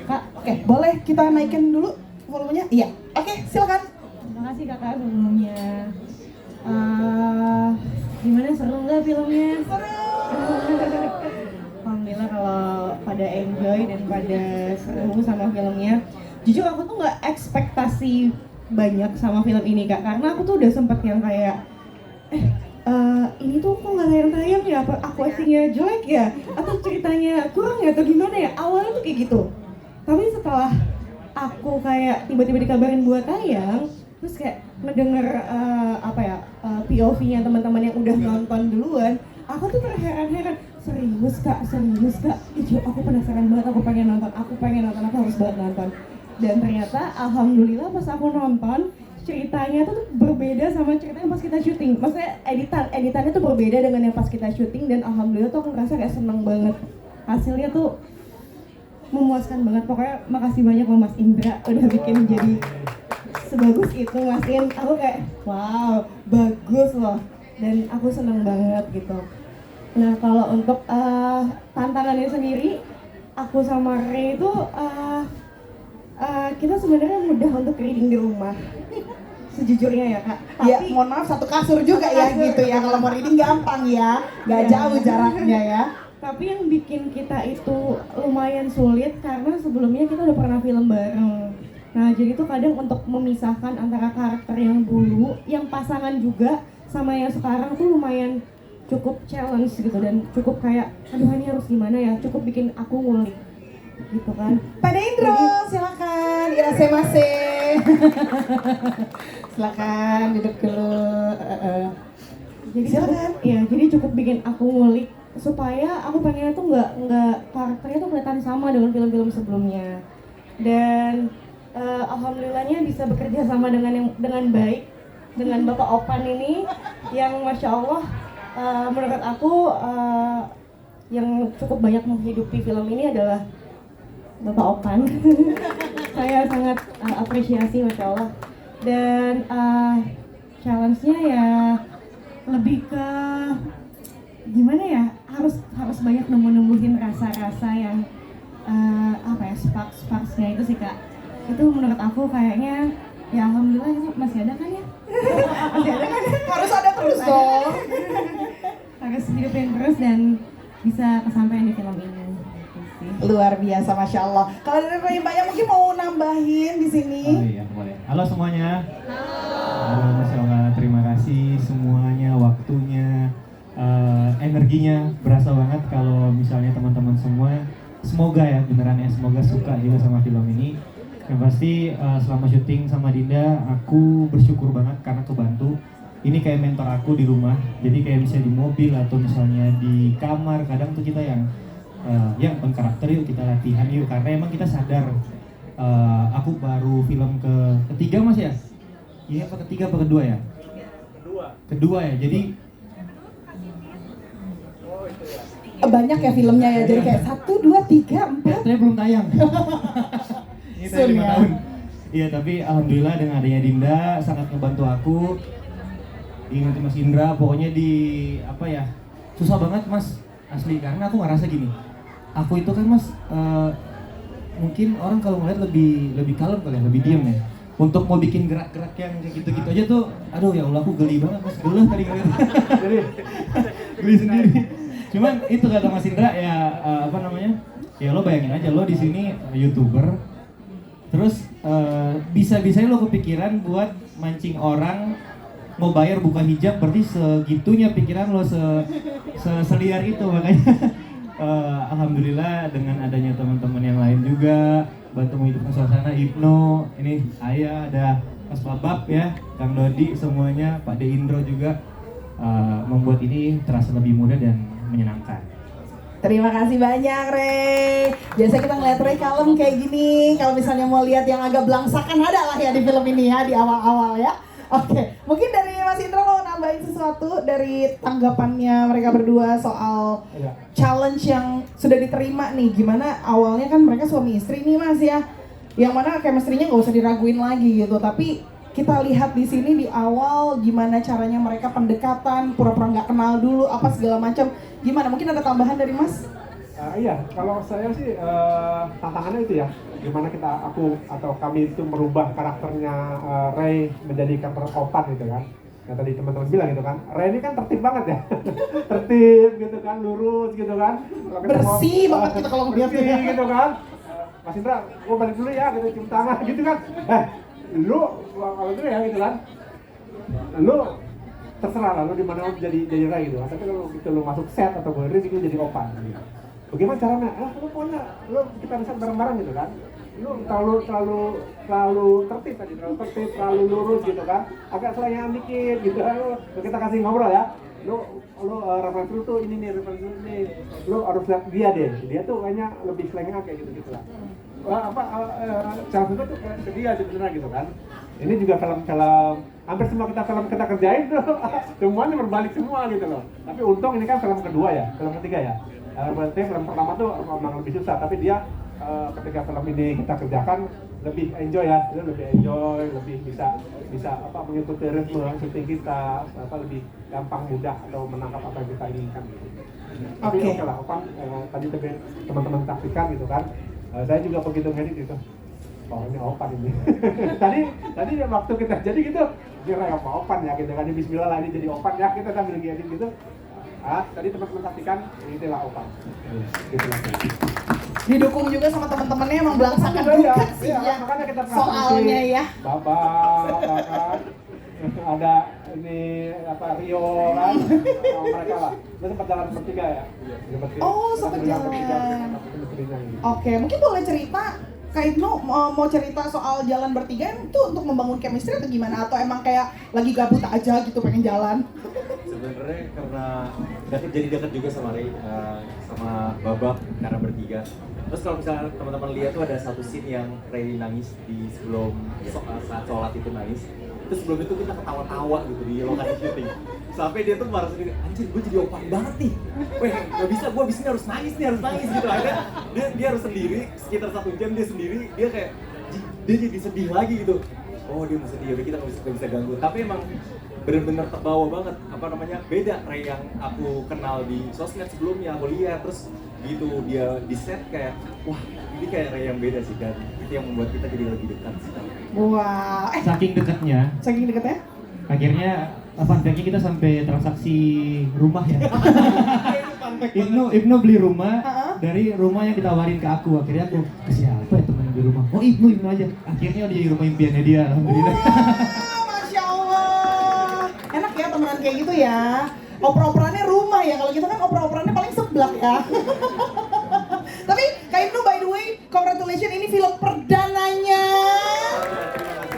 Kak, oke, boleh kita naikin dulu volumenya? Iya, oke, silakan. Terima kasih kakak sebelumnya. Gimana, seru nggak filmnya? Alhamdulillah kalau pada enjoy dan pada seru sama filmnya. Jujur aku tuh nggak ekspektasi banyak sama film ini kak, karena aku tuh udah sempet yang kayak ini tuh kok nggak tayang ya, apa aku actingnya jelek ya, atau ceritanya kurang ya, atau gimana ya, awalnya tuh kayak gitu. Tapi setelah aku kayak tiba-tiba dikabarin buat tayang, terus kayak ngedenger POV-nya teman-teman yang udah nonton duluan, aku tuh terheran-heran, serius kak, Ih, aku penasaran banget, aku pengen nonton, aku harus banget nonton. Dan ternyata alhamdulillah pas aku nonton, ceritanya tuh berbeda sama ceritanya pas kita syuting. Maksudnya editannya tuh berbeda dengan yang pas kita syuting, dan alhamdulillah tuh aku ngerasa kayak seneng banget. Hasilnya tuh memuaskan banget. Pokoknya makasih banyak sama Mas Indra udah bikin jadi sebagus itu Mas In. Aku kayak wow, bagus loh. Dan aku seneng banget gitu. Nah kalau untuk tantangannya sendiri, aku sama Ray itu kita sebenarnya mudah untuk reading di rumah. Sejujurnya ya kak. Ya, mohon maaf satu kasur juga ya gitu ya. Kalau mau reading gampang ya, nggak jauh jaraknya ya. Tapi yang bikin kita itu lumayan sulit karena sebelumnya kita udah pernah film bareng. Nah jadi tuh kadang untuk memisahkan antara karakter yang dulu, yang pasangan juga, sama yang sekarang tuh lumayan cukup challenge gitu, dan cukup kayak aduh ini harus gimana ya, cukup bikin aku ngulik gitu kan. Pak Indro, silakan. Irasemase. Silakan duduk dulu. Jadi Silakan. Ya, jadi cukup bikin aku ngulik supaya aku pengennya tuh nggak karakternya tuh kelihatan sama dengan film-film sebelumnya. Dan alhamdulillahnya bisa bekerja sama dengan baik dengan Bapak Opan ini yang masya Allah menurut aku yang cukup banyak menghidupi film ini adalah Bapak Opan. Saya sangat apresiasi masya Allah. Dan challenge-nya ya lebih ke gimana ya, harus banyak numbuhin rasa-rasa yang sparks-sparksnya itu sih kak. Itu menurut aku kayaknya ya alhamdulillah ini masih ada kan ya. Masih ada kan ya? Harus ada terus dong. Harus hidupin terus dan bisa kesampaian di film ini. Luar biasa, masya Allah. Kalau dari Mbak yang mungkin mau nambahin di sini. Oh iya, boleh. Halo semuanya. Halo, masya Allah. Terima kasih semuanya, waktunya, energinya. Berasa banget kalau misalnya teman-teman semua, semoga ya beneran ya, semoga suka juga sama film ini. Yang pasti selama syuting sama Dinda, aku bersyukur banget karena kebantu. Ini kayak mentor aku di rumah. Jadi kayak misalnya di mobil atau misalnya di kamar, kadang tuh kita yang karakter yuk, kita latihan yuk, karena emang kita sadar aku baru film ketiga mas ya? Iya apa ketiga apa kedua ya? Kedua ya, jadi Banyak ya filmnya ya, jadi kayak 1, 2, 3, 4. Ternyata belum tayang. Ini tayang 5 ya. tahun. Iya tapi alhamdulillah dengan adanya Dinda sangat ngebantu aku. Ingat Mas Indra, pokoknya susah banget mas asli, karena aku ngerasa gini. Aku itu kan mas, mungkin orang kalau ngeliat lebih kalem kali ya, lebih diam ya. Untuk mau bikin gerak-gerak yang kayak gitu-gitu aja tuh, aduh ya Allah aku geli banget mas, gelah tadi ngeliat. Geli sendiri. Cuman itu kata Mas Indra ya, ya lo bayangin aja lo di sini YouTuber, terus bisa-bisanya lo kepikiran buat mancing orang mau bayar buka hijab, berarti segitunya pikiran lo seliar itu. Makanya alhamdulillah dengan adanya teman-teman yang lain juga bantu menghidupkan suasana. Ibnu, ini Ayah, ada Mas Babab ya, Kang Dodi, semuanya, Pak De Indro juga membuat ini terasa lebih mudah dan menyenangkan. Terima kasih banyak Ray. Biasa kita ngeliat Ray kalem kayak gini. Kalau misalnya mau lihat yang agak belangsakan, ada lah ya di film ini ya, di awal-awal ya. Oke, mungkin dari Mas Indra mau nambahin sesuatu dari tanggapannya mereka berdua soal challenge yang sudah diterima nih. Gimana awalnya kan mereka suami istri nih mas ya, yang mana chemistry-nya nggak usah diraguin lagi gitu. Tapi kita lihat di sini di awal gimana caranya mereka pendekatan, pura-pura nggak kenal dulu apa segala macam. Gimana? Mungkin ada tambahan dari mas? Iya, kalau saya sih tantangannya itu ya, gimana aku atau kami itu merubah karakternya Ray menjadi karakter Opan gitu kan. Yang tadi teman-teman bilang gitu kan, Ray ini kan tertib banget ya, tertib gitu kan, lurus gitu kan. Kalau kita Bersih banget kita kalau ngeliat bersih ya. gitu kan. Mas Indra, gua balik dulu ya, gitu cium tangan gitu kan. Lu kalau dulu ya gitu kan, lu terserah lah, lu di mana jadi Ray gitu kan. Tapi kalau gitu lu masuk set atau berris itu jadi Opan gitu. Bagaimana caranya? Lu pokoknya kita bisa bareng-bareng gitu kan. Lu terlalu tertib tadi, terlalu lurus gitu kan. Agak selengean dikit gitu kan. Lu kita kasih ngobrol ya. Lu referensi lu tuh ini nih, referensi lu nih. Lu harus lihat dia deh. Dia tuh kayaknya lebih selengean kayak gitu lah. Cara itu tuh ke dia sebenarnya gitu kan. Ini juga film-film, hampir semua film kita kerjain tuh semuanya berbalik semua gitu loh. Tapi untung ini kan film kedua ya, film ketiga ya. Berarti film pertama tuh memang lebih susah, tapi dia ketika film ini kita kerjakan lebih enjoy ya, dia lebih enjoy, lebih bisa mengikuti ritme syuting kita, lebih gampang mudah atau menangkap apa yang kita inginkan gitu. Tapi oke lah, tadi teman-teman saksikan gitu kan, saya juga begitu ngedit gitu. Oh ini Opan ini. tadi waktu kita jadi gitu, kira apa Opan ya gitu kan, Bismillah lah ini jadi Opan ya, kita sambil ngedit gitu. Tadi teman-teman saksikan, itulah Opan. Gitu lah. Didukung juga sama teman-temannya, emang belangsakan juga sih ya. Makanya kita Soalnya ya. Bapak, ada ini Rio kan, mereka lah. Kita sempat jalan bertiga ya. Oh, sempat jalan. Oke, mungkin boleh cerita, Kak Ibnu mau cerita soal jalan bertiga itu untuk membangun chemistry atau gimana? Atau emang kayak lagi gabut aja gitu pengen jalan? Sebenarnya karena jadi dekat juga sama Ray, sama Babak karena bertiga. Terus kalau misalnya teman-teman lihat tuh ada satu scene yang Ray nangis di sebelum saat sholat itu nangis. Terus sebelum itu kita ketawa-tawa gitu di lokasi syuting. Sampai dia tuh marah sendiri, anjir gue jadi Opan banget nih. Weh gak bisa, gue abis ini harus nangis gitu. Akhirnya dia harus sendiri, sekitar 1 jam dia sendiri, dia kayak dia jadi sedih lagi gitu. Oh dia mau sedih, udah kita gak bisa ganggu. Tapi emang bener-bener terbawa banget, beda Ray yang aku kenal di sosmed sebelumnya, aku lihat terus gitu dia di set kayak wah ini kayak Ray yang beda sih kan, itu yang membuat kita jadi lebih dekat sih. Wah, Saking dekatnya, akhirnya fun fact-nya kita sampai transaksi rumah ya. Ibnu beli rumah dari rumah yang ditawarin ke aku, akhirnya aku ke siapa ya temen di rumah? Oh Ibnu aja, akhirnya udah jadi rumah impiannya dia, alhamdulillah. Masya Allah, enak ya temenan kayak gitu ya. Oper-operannya rumah ya, kalau kita kan oper-operannya paling seblak ya. Tapi Kak Ibnu, by the way, congratulations, ini film perdananya.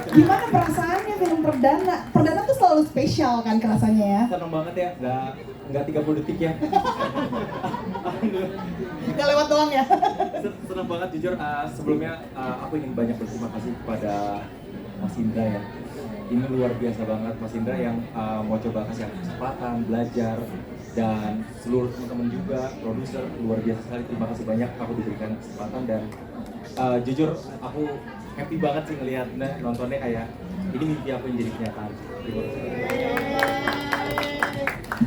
Gimana perasaannya film perdana? Perdana tuh selalu spesial kan kerasanya ya? Seneng banget ya, nggak 30 detik ya. Gak lewat doang ya? Seneng banget jujur, sebelumnya aku ingin banyak berterima kasih kepada Mas Indra ya. Ini luar biasa banget Mas Indra yang mau coba kasih aku kesempatan, belajar, dan seluruh teman-teman juga, produser, luar biasa sekali. Terima kasih banyak aku diberikan kesempatan dan jujur aku happy banget sih ngelihat nontonnya kayak ini mimpi aku yang jadi kenyataan.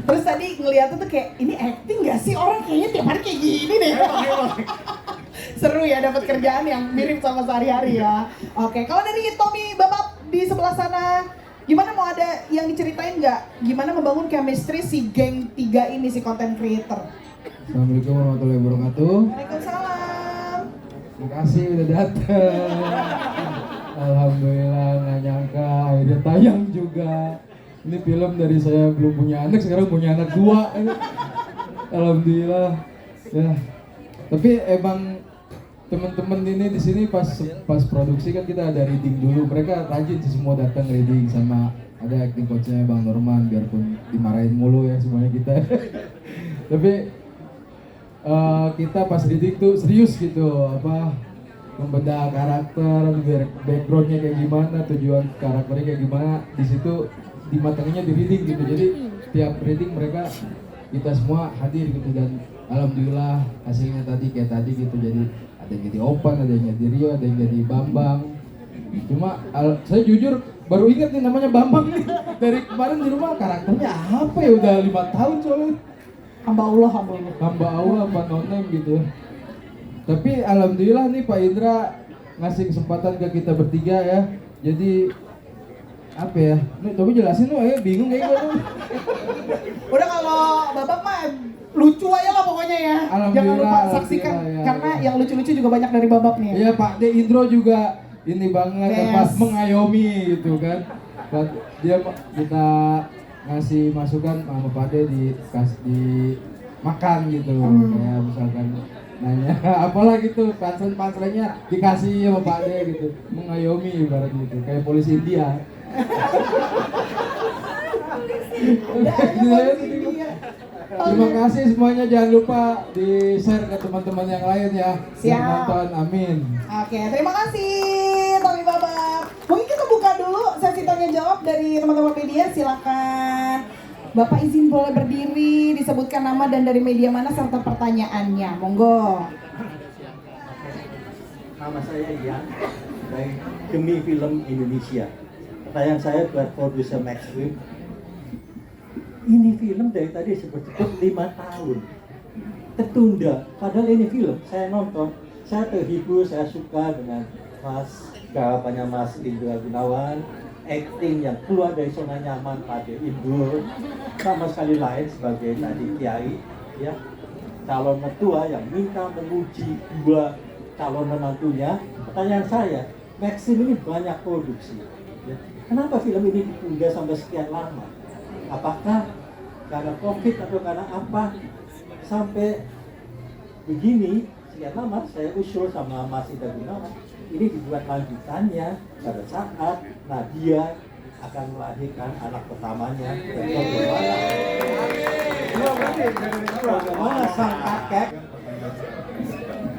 Terus tadi ngeliatnya tuh kayak ini acting gak sih, orang kayaknya tiap hari kayak gini deh. Seru ya dapat kerjaan yang mirip sama sehari-hari ya. Oke, kalau dari Tommy Bapak di sebelah sana, gimana, mau ada yang diceritain nggak? Gimana membangun chemistry si geng 3 ini, si content creator? Assalamualaikum warahmatullahi wabarakatuh. Waalaikumsalam. Terima kasih udah datang. Alhamdulillah, nggak nyangka akhirnya tayang juga. Ini film dari saya belum punya anak, sekarang punya anak 2. Alhamdulillah. Ya. Tapi emang teman-teman ini di sini pas produksi kan kita ada reading dulu. Mereka rajin sih semua datang reading, sama ada acting coachnya Bang Norman, biarpun dimarahin mulu ya semuanya kita. Tapi kita pas reading tuh serius gitu, membedah karakter, backgroundnya kayak gimana, tujuan karakternya kayak gimana, di situ dimatanginya di reading gitu. Jadi tiap reading mereka kita semua hadir gitu, dan alhamdulillah hasilnya kayak tadi gitu. Jadi ada yang jadi Opan, ada yang jadi Rio, ada yang jadi Bambang. Cuma saya jujur baru ingat nih namanya Bambang nih. Dari kemarin di rumah karakternya apa ya, udah 5 tahun soalnya. Hamba Allah, hamba Allah. hamba Allah, hamba nonem gitu. Tapi alhamdulillah nih Pak Indra ngasih kesempatan ke kita bertiga ya. Jadi apa ya? Nih, coba jelasin loh, bingung kayak gue. Udah kalau Babak mah lucu aja lah pokoknya ya. Jangan lupa Alhamdulillah, saksikan alhamdulillah, ya, karena ya. yang lucu-lucu juga banyak dari Babak nih. Iya Pak De Indro juga ini banget Yes. pas mengayomi gitu kan. Dia kita ngasih masukan sama Pak De di makan gitu. Kayak misalkan nanya apalah gitu, panselannya dikasih sama Pak De gitu. Mengayomi ibarat gitu, kayak polisi India. Udah aja polisi dia. Terima kasih semuanya, jangan lupa di share ke teman-teman yang lain ya. Siap. Yang nonton, amin. Oke, terima kasih Tommy Babak. Mungkin kita buka dulu sesi tanya jawab dari teman-teman media, silakan. Bapak izin boleh berdiri, disebutkan nama dan dari media mana serta pertanyaannya. Monggo. Nama saya Ian dari Demi Film Indonesia. Pertanyaan saya buat produser Max Wim. Ini film dari tadi sebut-sebut 5 tahun tertunda. Padahal ini film saya nonton, saya terhibur, saya suka dengan garapannya Mas Indra Gunawan, acting yang keluar dari zona nyaman pada Indro, sama sekali lain sebagai tadi kiai, ya calon mertua yang minta memuji dua calon menantunya. Pertanyaan saya, Maxim ini banyak produksi, ya. Kenapa film ini ditunda sampai sekian lama? Apakah karena COVID atau karena apa sampai begini sekian lama? Saya usul sama Mas Indra Gunawan, ini dibuat lanjutannya pada saat Nadia akan melahirkan anak pertamanya. Dan bagaimana sang kakek?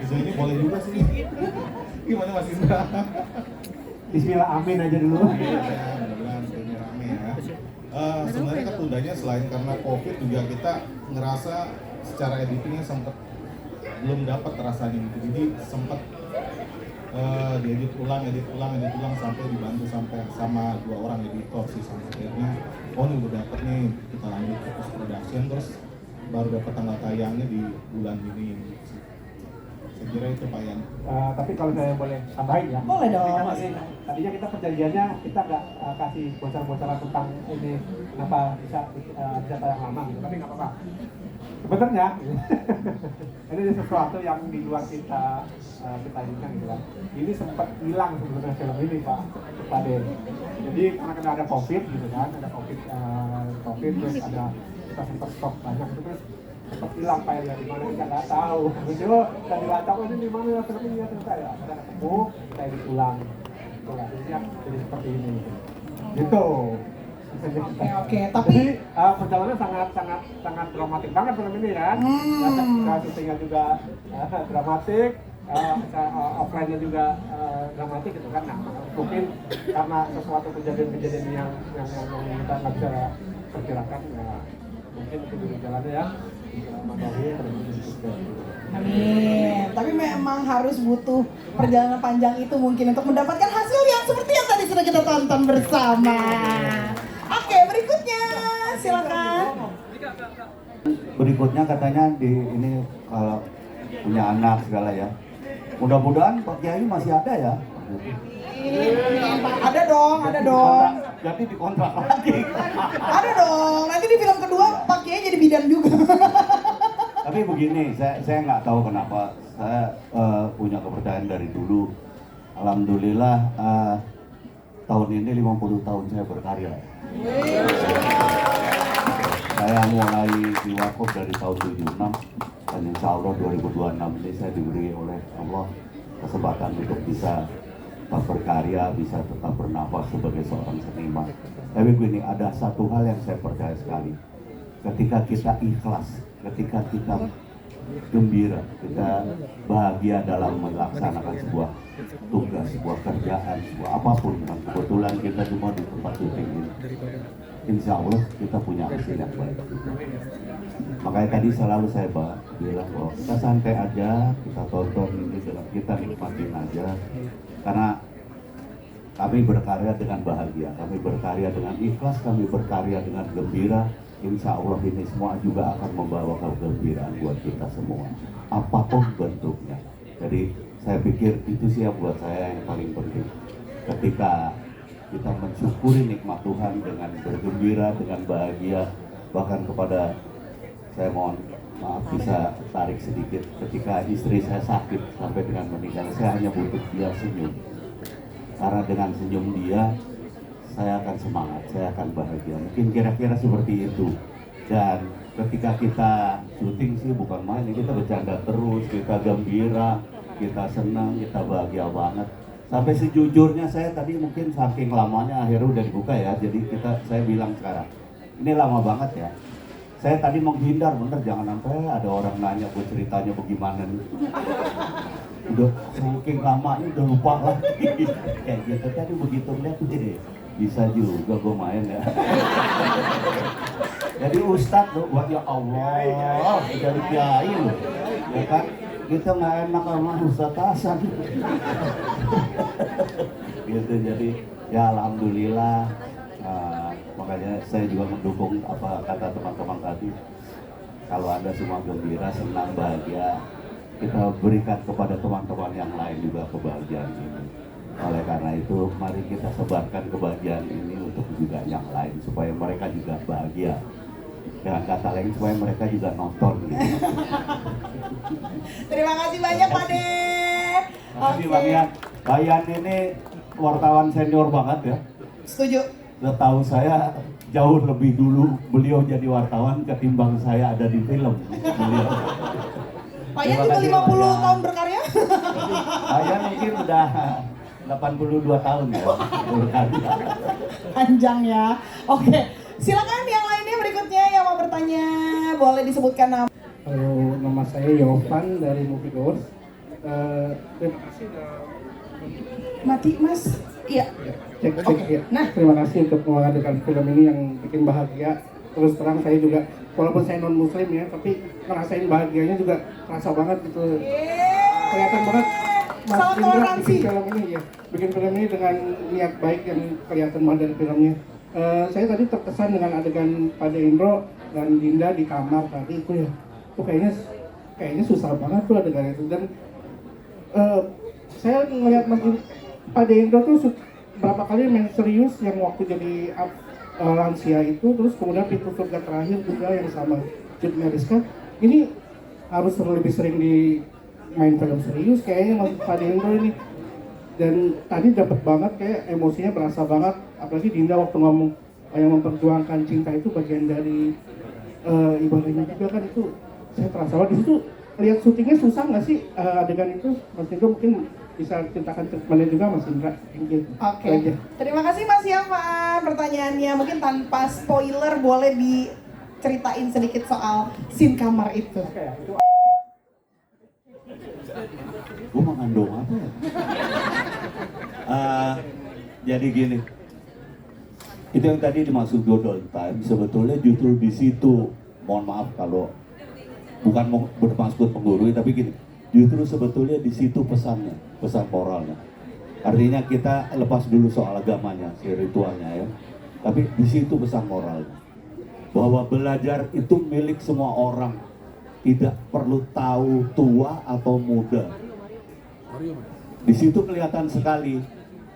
Ini boleh juga sih. Gimana Mas Indra? Bismillah, amin aja dulu. Mudah-mudahan ini rame ya. Sebenarnya ketundanya selain karena COVID juga kita ngerasa secara editingnya sempat belum dapat rasanya gitu. Jadi sempat diedit ulang sampai dibantu sampai sama 2 orang editor sih, sampai akhirnya ini udah dapet nih, kita lanjut ke post production terus baru dapat tanggal tayangnya di bulan ini. Saya kira itu Pak Yan. Tapi kalau saya boleh tambahin ya. Boleh dong. Ini kan tadinya kita perjanjiannya kita nggak kasih bocor-bocoran tentang ini kenapa bisa tayang lama gitu. Tapi nggak apa-apa. Sebenarnya ini sesuatu yang di luar kita inginkan gitu kan. Ini sempat hilang sebenarnya film ini Pak Den. Jadi karena ada COVID gitu kan, ada COVID terus ada kita sempat stok banyak itu terus sempat hilang filenya di mana kita nggak tahu. Coba kita dilacak ini di mana film ini ya ternyata ya kita ketemu kita edit ulang. Itulah jadi seperti ini. Gitu. Oke, tapi jadi perjalanannya sangat dramatik banget film ini kan. Syutingnya juga dramatik, offline-nya juga dramatik gitu kan. Nah, mungkin karena sesuatu kejadian-kejadian yang kita nggak bisa perkirakan, ya mungkin itu dulu jalannya ya. amin. Tapi memang harus butuh perjalanan panjang itu mungkin untuk mendapatkan hasil yang seperti yang tadi sudah kita tonton bersama. Oke, berikutnya silakan. Berikutnya katanya ini kalau punya anak segala ya. Mudah-mudahan Pak Kiai masih ada ya. Ada dong. Jadi dikontrak lagi. Ada dong. Nanti di film kedua Pak Kiai jadi bidan juga. Tapi begini, saya nggak tahu kenapa saya punya kepercayaan dari dulu. Alhamdulillah tahun ini 50 tahun saya berkarya. Saya mulai di Wakuf dari tahun 76 dan insya Allah 2026 ini saya diberi oleh Allah kesempatan untuk bisa tetap berkarya, bisa tetap bernafas sebagai seorang seniman. Tapi begini, ada satu hal yang saya percaya sekali. Ketika kita ikhlas, ketika kita gembira, kita bahagia dalam melaksanakan sebuah tugas, sebuah kerjaan, sebuah apapun. Dan kebetulan kita cuma di tempat syuting ini. Insya Allah kita punya hasil yang baik. Makanya tadi selalu saya bilang bahwa kita santai aja, kita tonton ini, kita nikmatin aja. Karena kami berkarya dengan bahagia, kami berkarya dengan ikhlas, kami berkarya dengan gembira, insya Allah ini semua juga akan membawa kegembiraan buat kita semua, apapun bentuknya. Jadi saya pikir itu sih yang buat saya yang paling penting. Ketika kita mensyukuri nikmat Tuhan dengan bergembira, dengan bahagia, bahkan kepada, saya mohon maaf bisa tarik sedikit, ketika istri saya sakit sampai dengan meninggal, saya hanya butuh dia senyum. Karena dengan senyum dia, saya akan semangat, saya akan bahagia. Mungkin kira-kira seperti itu. Dan ketika kita syuting sih bukan main, kita bercanda terus, kita gembira, kita senang, kita bahagia banget. Sampai sejujurnya saya tadi mungkin saking lamanya akhirnya udah dibuka ya, jadi saya bilang sekarang, ini lama banget ya. Saya tadi menghindar, bener jangan sampai ada orang nanya gue ceritanya bagaimana nih. Udah saking lamanya udah lupa lagi. Kayak gitu, tadi begitu lihat ini bisa juga gue main ya. Jadi Ustadz loh, wah ya Allah, jadi kiai loh, ya kan? Kita nggak enak sama Ustadz Hasan. Gitu, jadi ya alhamdulillah. Makanya saya juga mendukung apa kata teman-teman tadi. Kalau Anda semua gembira, senang, bahagia, kita berikan kepada teman-teman yang lain juga kebahagiaan ini. Oleh karena itu, mari kita sebarkan kebahagiaan ini untuk juga yang lain supaya mereka juga bahagia. Dengan kata lain, supaya mereka juga nonton. Gitu. Terima kasih banyak Pak De. Terima kasih Bang Yan. Bang Yan ini wartawan senior banget ya. Setuju. Setahu saya jauh lebih dulu beliau jadi wartawan ketimbang saya ada di film. Beliau. Pak Yan juga 50 tahun berkarya. Pak Yan mungkin udah 82 tahun ya berkarya. Panjang ya. Oke, silakan yang lainnya berikutnya yang mau bertanya boleh disebutkan nama. Halo, nama saya Yovan dari Moviegoers. Terima kasih Mati Mas. Iya. cek ya. Nah, Terima kasih untuk mengadakan film ini yang bikin bahagia. Terus terang saya juga, walaupun saya non muslim ya, tapi ngerasain bahagianya juga terasa banget gitu. Kelihatan banget Mas Salam Indra toleransi. bikin film ini ya, bikin film ini dengan niat baik yang kelihatan banget dari filmnya. Saya tadi terkesan dengan adegan Pak Indro dan Dinda di kamar tadi itu ya, tuh kayaknya susah banget tuh adegan itu. Dan saya ngelihat Pak Indro tuh berapa kali main serius yang waktu jadi lansia itu, terus kemudian Pintu Surga Terakhir juga yang sama Cut Meriska. Ini harus lebih sering di main film serius kayaknya Mas Pak Indro ini. Dan tadi dapat banget, kayak emosinya berasa banget, apalagi Dinda waktu ngomong yang memperjuangkan cinta itu bagian dari ibadahnya juga kan, itu saya terasa banget. Di situ lihat syutingnya susah nggak sih adegan itu, Mas Indro mungkin bisa ceritakan treatmentnya juga Mas Indra. Oke. Terima kasih Mas Yaman pertanyaannya. Mungkin tanpa spoiler boleh diceritain sedikit soal scene kamar itu. Gue mengandung apa ya? Jadi gini, itu yang tadi dimaksud Golden Time, sebetulnya justru di situ, mohon maaf kalau bukan bermaksud menggurui, tapi gini, justru sebetulnya di situ pesannya, pesan moralnya. Artinya kita lepas dulu soal agamanya, spiritualnya ya, tapi di situ pesan moralnya, bahwa belajar itu milik semua orang, tidak perlu tahu tua atau muda. Di situ kelihatan sekali,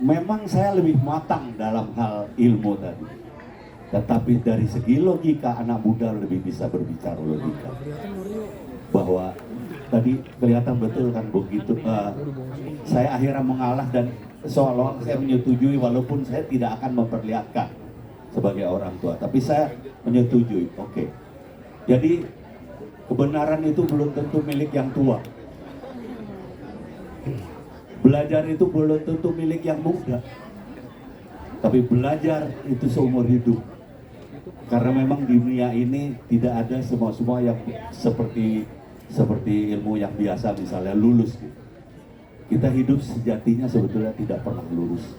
memang saya lebih matang dalam hal ilmu tadi, tetapi dari segi logika anak muda lebih bisa berbicara logika. Bahwa tadi kelihatan betul kan begitu, saya akhirnya mengalah dan seolah-olah saya menyetujui walaupun saya tidak akan memperlihatkan sebagai orang tua, tapi saya menyetujui. Oke. Jadi kebenaran itu belum tentu milik yang tua. Belajar itu belum tentu milik yang muda. Tapi belajar itu seumur hidup. Karena memang di dunia ini tidak ada semua yang seperti ilmu yang biasa, misalnya lulus. Kita hidup sejatinya sebetulnya tidak pernah lulus.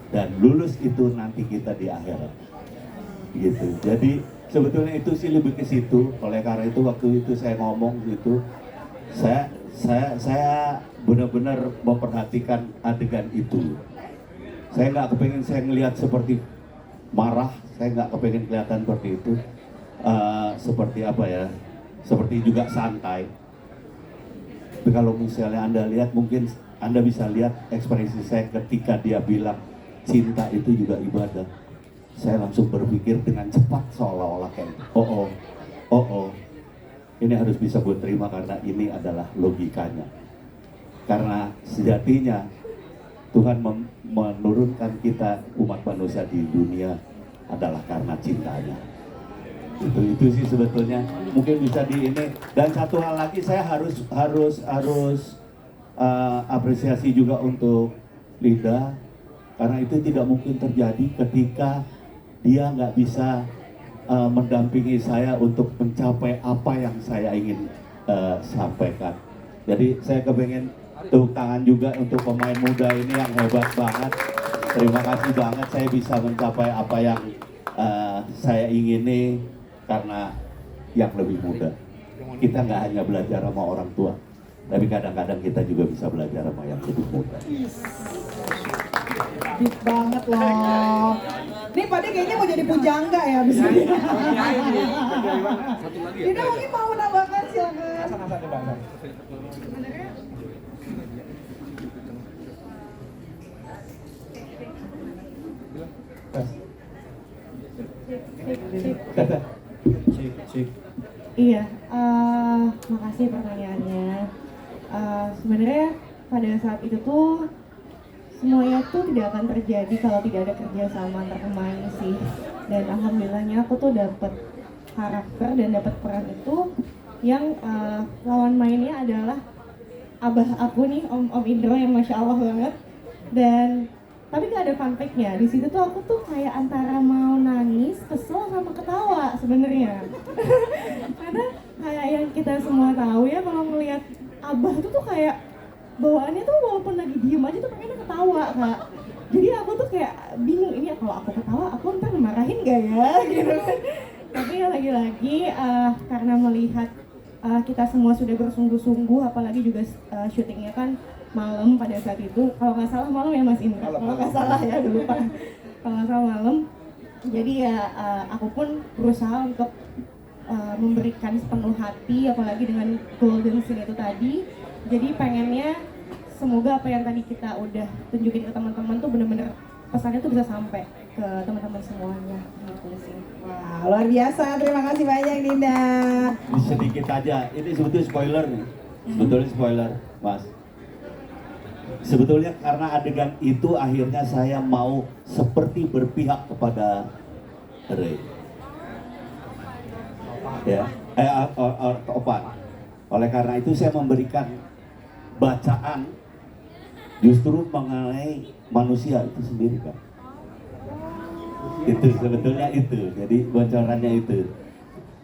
Dan lulus itu nanti kita di akhirat. Gitu. Jadi sebetulnya itu sih lebih ke situ. Oleh karena itu waktu itu saya ngomong gitu, saya benar-benar memperhatikan adegan itu. Saya nggak kepengen saya ngelihat seperti marah, saya nggak kepengen kelihatan seperti itu. seperti apa ya, seperti juga santai. Tapi kalau misalnya Anda lihat, mungkin Anda bisa lihat ekspresi saya ketika dia bilang cinta itu juga ibadah. Saya langsung berpikir dengan cepat seolah-olah kayak ini harus bisa gue terima karena ini adalah logikanya. Karena sejatinya Tuhan menurunkan kita umat manusia di dunia adalah karena cintanya. Itu sih sebetulnya mungkin bisa di ini. Dan satu hal lagi, saya harus apresiasi juga untuk Linda, karena itu tidak mungkin terjadi ketika dia nggak bisa mendampingi saya untuk mencapai apa yang saya ingin sampaikan. Jadi saya kepengen tepuk tangan juga untuk pemain muda ini yang hebat banget. Terima kasih banget saya bisa mencapai apa yang saya ingini karena yang lebih muda. Kita nggak hanya belajar sama orang tua, tapi kadang-kadang kita juga bisa belajar sama yang lebih muda. Deep banget loh. Nih Pak De kayaknya mau jadi pujangga ya bisa. Tidak mungkin mau menambahkan, silakan. Iya, makasih pertanyaannya. Sebenarnya pada saat itu tuh semuanya tuh tidak akan terjadi kalau tidak ada kerjasama antar pemain sih. Dan alhamdulillahnya aku tuh dapet karakter dan dapet peran itu yang lawan mainnya adalah abah aku nih, Om Indro yang masya Allah banget. Dan tapi gak ada fun fact-nya. Di situ tuh aku tuh kayak antara mau nangis, kesel sama ketawa sebenarnya. Karena kayak yang kita semua tahu ya, kalau ngelihat abah tuh kayak bawaannya tuh walaupun lagi diem aja tuh pengennya ketawa, Kak. Jadi aku tuh kayak bingung, ini kalau aku ketawa aku ntar dimarahin gak ya gitu. Tapi ya lagi-lagi karena melihat kita semua sudah bersungguh-sungguh, apalagi juga syutingnya kan malam pada saat itu, kalau nggak salah malam ya Mas Indra, kalau nggak salah ya dulu Pak, kalau nggak salah malam. Jadi ya aku pun berusaha untuk memberikan sepenuh hati, apalagi dengan golden scene itu tadi. Jadi pengennya semoga apa yang tadi kita udah tunjukin ke teman-teman tuh bener-bener pesannya tuh bisa sampai ke teman-teman semuanya gitu sih. Wah, luar biasa. Terima kasih banyak Dinda. Sedikit aja, ini sebetulnya spoiler nih. Sebetulnya spoiler, Mas. Sebetulnya karena adegan itu akhirnya saya mau seperti berpihak kepada Ray. Ya, Opan. Oleh karena itu saya memberikan bacaan justru mengenai manusia itu sendiri, Kak. Itu sebetulnya itu. Jadi bocorannya itu.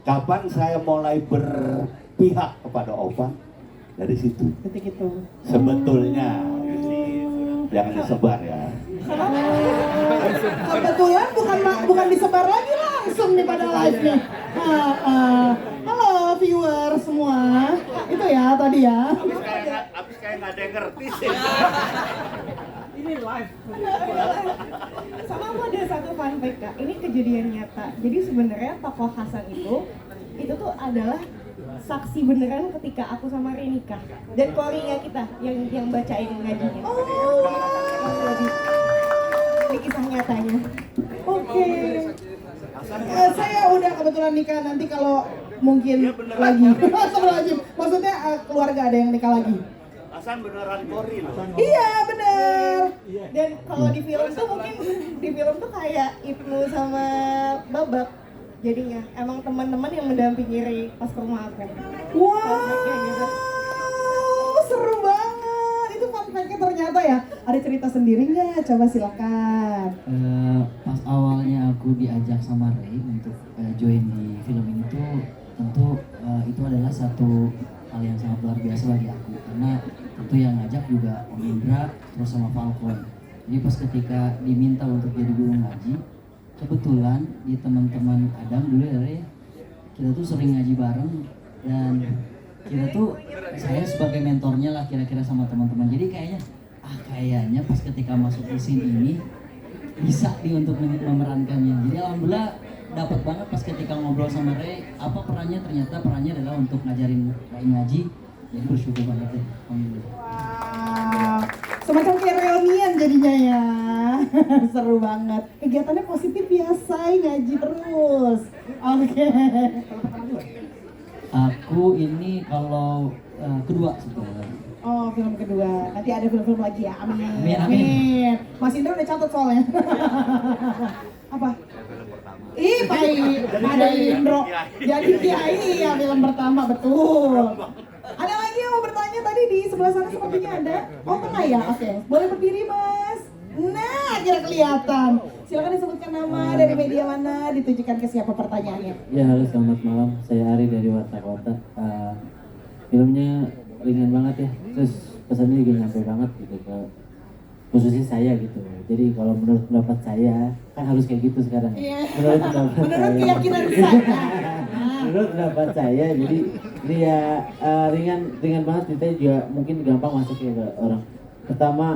Kapan saya mulai berpihak kepada Opan? Dari situ. Ketik itu. Sebetulnya, jangan disebar ya. Kebetulan bukan disebar lagi, langsung nih pada live nih. Halo viewer semua. Itu ya tadi ya. Abis kayak nggak ada yang ngerti sih. Ini live. Sama aku ada satu fun fact, Kak. Ini kejadian nyata. Jadi sebenarnya tokoh Hasan itu tuh adalah saksi beneran ketika aku sama Ray nikah. Dan korinya kita yang bacain ngajinya. Ini kisah nyatanya. Oke. Saya udah kebetulan nikah, nanti kalau mungkin lagi. Astagfirullahaladzim. Maksudnya keluarga ada yang nikah lagi. Hasan beneran kori loh. Iya bener. Dan kalau di film tuh mungkin di film tuh kayak Ibnu sama Babak. Jadinya emang teman-teman yang mendampingi Ray pas ke rumah aku. Wow, seru banget. Itu fun fact-nya ternyata ya. Ada cerita sendiri nggak? Coba silakan. Pas awalnya aku diajak sama Ray untuk join di film ini tuh tentu itu adalah satu hal yang sangat luar biasa bagi aku, karena tentu yang ngajak juga Om Indra terus sama Falcon. Jadi pas ketika diminta untuk jadi guru ngaji, kebetulan di teman-teman Adam dulu ya Ray, kita tuh sering ngaji bareng dan kita tuh, saya sebagai mentornya lah kira-kira sama teman-teman. Jadi kayaknya pas ketika masuk ke scene ini bisa untuk memerankannya. Jadi alhamdulillah dapat banget pas ketika ngobrol sama Ray, apa perannya, ternyata perannya adalah untuk ngajarin Ray ngaji. Jadi bersyukur banget ya. Alhamdulillah. Wow, semacam kayak reunian jadinya ya. Seru banget. Kegiatannya positif ya, Say, ngaji terus. Oke. Aku ini kalau kedua sebetulnya. Oh, film kedua. Nanti ada film-film lagi ya. Amin. Amin, amin. Mas Indra udah catat soalnya. Apa? Ih, baik. Ada Indro. Jadi kiai ya film pertama, betul. Ada lagi yang mau bertanya tadi di sebelah sana sepertinya ada. Oh, tengah ya? Oke. Boleh berdiri, Mas. Nah, kira kelihatan. Silakan disebutkan nama, dari media mana, ditujukan ke siapa pertanyaannya. Ya, halo, selamat malam. Saya Ari dari Warta Kota. Filmnya ringan banget ya. Terus pesannya juga nyampe banget gitu ke khususnya saya gitu. Jadi kalau menurut pendapat saya kan harus kayak gitu sekarang. Iya. Menurut pendapat Menurut saya. keyakinan saya. Menurut pendapat saya, jadi ini ya ringan banget, ceritanya juga mungkin gampang masuk ya ke orang. Pertama,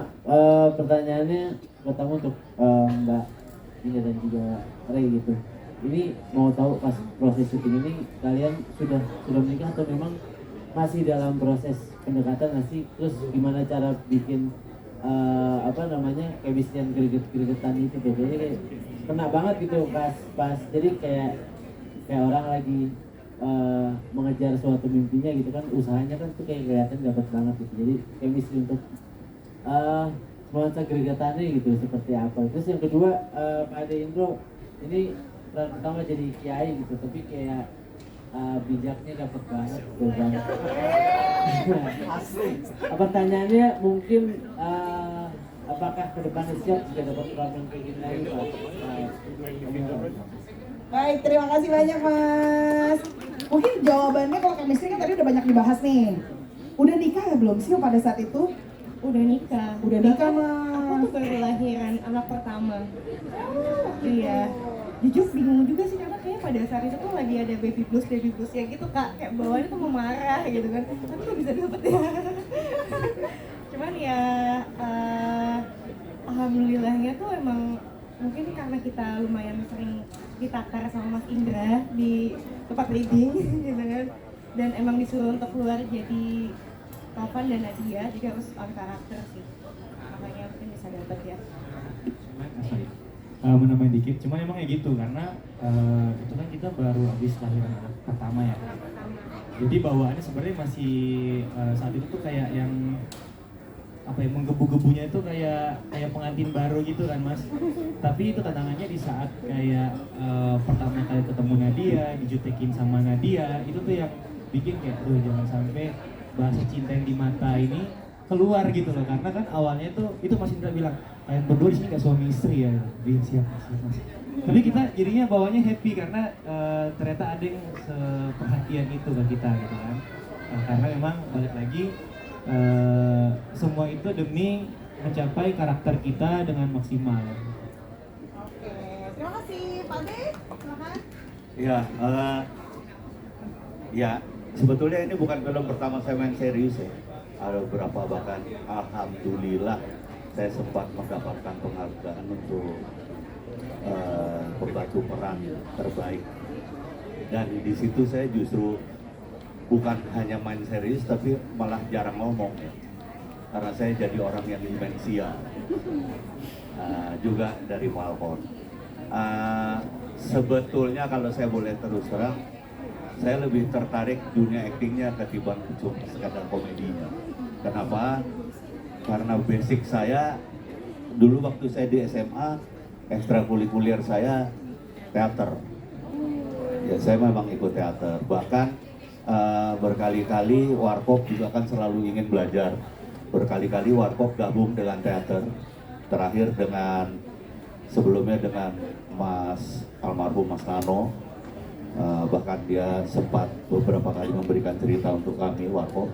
pertanyaannya pertama untuk Mbak Indah dan juga Ray gitu. Ini mau tahu pas proses syuting ini kalian sudah menikah atau memang masih dalam proses pendekatan masih, terus gimana cara bikin chemistry gregetan itu tuh, jadi kayak kena banget gitu pas jadi kayak orang lagi mengejar suatu mimpinya gitu kan, usahanya kan tuh kayak kelihatan dapat banget gitu. Jadi chemistry untuk nuansa gregetannya gitu seperti apa. Terus yang kedua, Pak Ade Indro ini peran pertama jadi kiai gitu, tapi kayak bijaknya dapat banget, betul banget. Asli. Pertanyaannya mungkin apakah kedepannya siap jika dapat peran kayak gini lagi, Pak? Baik, terima kasih banyak, Mas. Mungkin jawabannya kalau chemistry kan tadi udah banyak dibahas nih. Udah nikah ya belum sih pada saat itu? Udah nikah. Udah nikah, Aku Mas. tuh baru lahiran anak pertama. Iya. Jujur bingung juga sih karena kayaknya pada saat itu tuh lagi ada baby blues ya gitu Kak, kayak bawaannya tuh memarah gitu kan, tapi kok bisa dapet ya. Cuman ya alhamdulillahnya tuh emang mungkin karena kita lumayan sering ditakar sama Mas Indra di tempat reading gitu kan, dan emang disuruh untuk keluar jadi Tovan dan Nadia, jadi harus on karakter sih, makanya mungkin bisa dapet ya. Menambahin dikit, cuma emang kayak gitu karena itu kan kita baru habis lahiran anak pertama ya. Jadi bawaannya sebenarnya masih saat itu tuh kayak yang apa ya, menggebu-gebunya itu kayak pengantin baru gitu kan, Mas. Tapi itu tantangannya di saat kayak pertama kali ketemu Nadia, dijutekin sama Nadia, itu tuh yang bikin kayak aduh jangan sampai bahasa cinta yang di mata ini keluar gitu loh, karena kan awalnya tuh itu Mas Indra bilang kalian berdua di sini gak suami istri ya, siap mas. Tapi kita jadinya bawanya happy karena ternyata ada yang seperhatian itu ke kita gitu kan. Karena memang balik lagi semua itu demi mencapai karakter kita dengan maksimal. Oke, terima kasih, Pak De. Silakan. Ya, sebetulnya ini bukan film pertama saya main serius ya. Ada beberapa, bahkan alhamdulillah saya sempat mendapatkan penghargaan untuk pembantu peran terbaik. Dan di situ saya justru bukan hanya main serius, tapi malah jarang ngomong ya. Karena saya jadi orang yang demensia. Juga dari Falcon. Sebetulnya kalau saya boleh terus terang, saya lebih tertarik dunia aktingnya ketimbang cuma sekadar komedinya. Kenapa? Karena basic saya dulu waktu saya di SMA, ekstrakurikuler saya teater. Ya saya memang ikut teater. Bahkan berkali-kali Warkop juga kan selalu ingin belajar. Berkali-kali Warkop gabung dengan teater. Terakhir sebelumnya dengan almarhum Mas Nano. Bahkan dia sempat beberapa kali memberikan cerita untuk kami Warkop.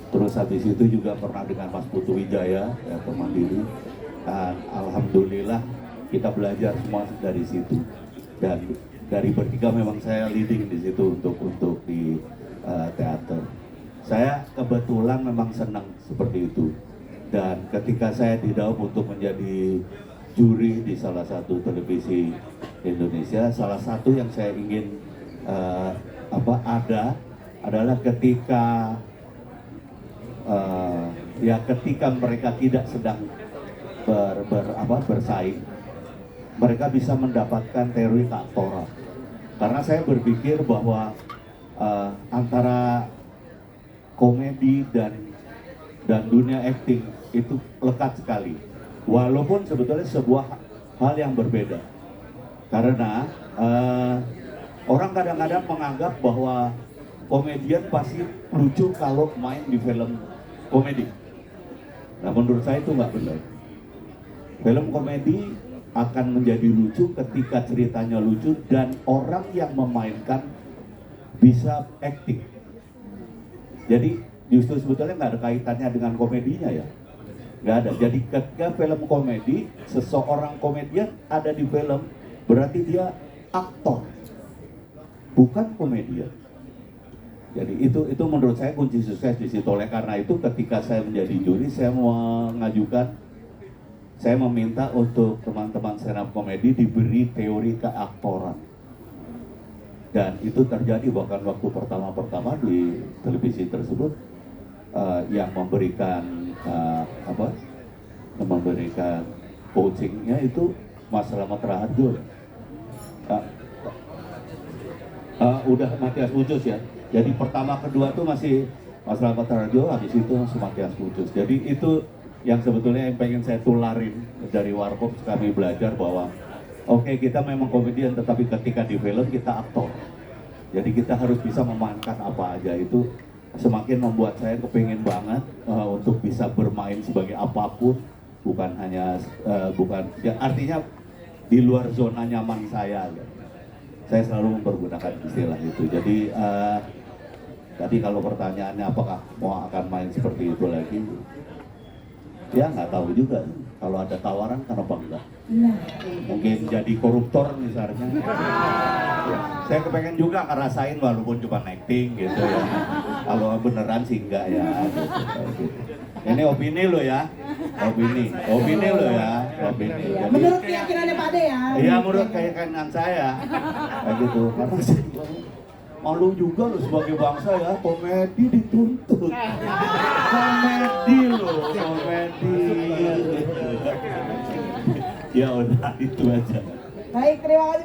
Terus habis itu juga pernah dengan Mas Putu Wijaya, teater Mandiri. Dan alhamdulillah kita belajar semua dari situ. Dan dari bertiga memang saya leading di situ untuk di teater. Saya kebetulan memang senang seperti itu. Dan ketika saya didaup untuk menjadi juri di salah satu televisi Indonesia. Salah satu yang saya ingin ada adalah ketika ketika mereka tidak sedang bersaing, mereka bisa mendapatkan teori keaktoran. Karena saya berpikir bahwa antara komedi dan dunia acting itu lekat sekali, walaupun sebetulnya sebuah hal yang berbeda. Karena orang kadang-kadang menganggap bahwa komedian pasti lucu kalau main di film komedi. Nah, menurut saya itu nggak benar. Film komedi akan menjadi lucu ketika ceritanya lucu dan orang yang memainkan bisa acting. Jadi justru sebetulnya nggak ada kaitannya dengan komedinya ya. Nggak ada. Jadi ketika film komedi, seseorang komedian ada di film, berarti dia aktor, bukan komedian. Jadi itu menurut saya kunci sukses di situ. Oleh karena itu ketika saya menjadi juri, saya meminta untuk teman-teman stand up komedi diberi teori keaktoran. Dan itu terjadi bahkan waktu pertama-pertama di televisi tersebut, yang memberikan coachingnya itu Mas Slamet Raharjo. Udah Matias Mucus ya. Jadi pertama kedua tuh masih Mas Slamet Raharjo, habis itu masih Matias Mucus. Jadi itu yang sebetulnya yang pengen saya tularin dari Warkop. Kami belajar bahwa oke, kita memang komedian, tetapi ketika di film kita aktor. Jadi kita harus bisa memainkan apa aja. Itu semakin membuat saya kepingin banget untuk bisa bermain sebagai apapun, bukan hanya artinya di luar zona nyaman saya. Saya selalu mempergunakan istilah itu. Jadi tadi kalau pertanyaannya apakah mau akan main seperti itu lagi, ya nggak tahu juga. Kalau ada tawaran, kenapa enggak? Mungkin jadi koruptor misalnya. Ya, saya kepengen juga ngerasain walaupun cuma acting gitu ya. Kalau beneran sih enggak ya. Gitu. Ini opini lo ya, opini lo ya, opini. Ya, menurut keyakinannya Pak Ade ya. Iya, menurut keyakinan saya, kayak gitu. Karena saya malu juga lo sebagai bangsa ya, komedi dituntut. Komedi lo, komedi. Ya udah itu aja. Baik, terima kasih banyak.